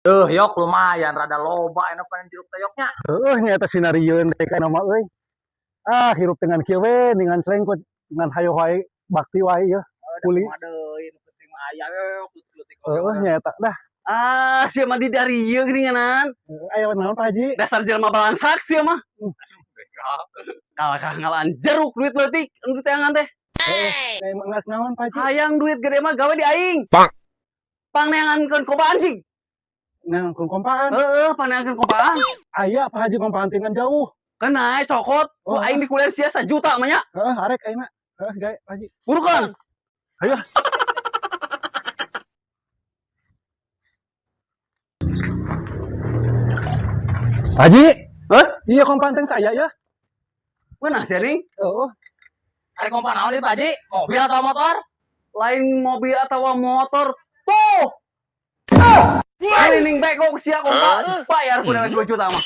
Yok lumayan rada loba enak panen jeruk teyoknya. Nyata sinarieun teh kana mah euy. Hirup dengan kieu we dengan selengkot dengan hayo wae bakti wae ya. Kuli. Deui nu penting mah aya klutik-klutik. Nyata dah. Sia mah di dari ieu geuninganan. Aya naon Pak Haji? Dasar jelema balangsak sia mah. Kalah ngalaan jeruk duit leutik, duit teangan teh. Ngas naon Pak Haji? Hayang duit gede mah gawe di aing. Pangneangankeun koba anjing. Nang kompaan. Pangneangankeun kobaan. Aya Pak Haji kompaan dengan jauh. Kenai cokot. Aing di kuliah sia 1 juta mah nya. Arek ayeuna. Gawe Pak Haji. Burukan. Ayo. Haji, iya kompanteng saya ya. Mana sih ning? Are kompan naon Pak Haji? Mobil atau motor? Lain mobil atau motor. Tuh. Ini ning beko sia kompa bayar ku 2 juta mah.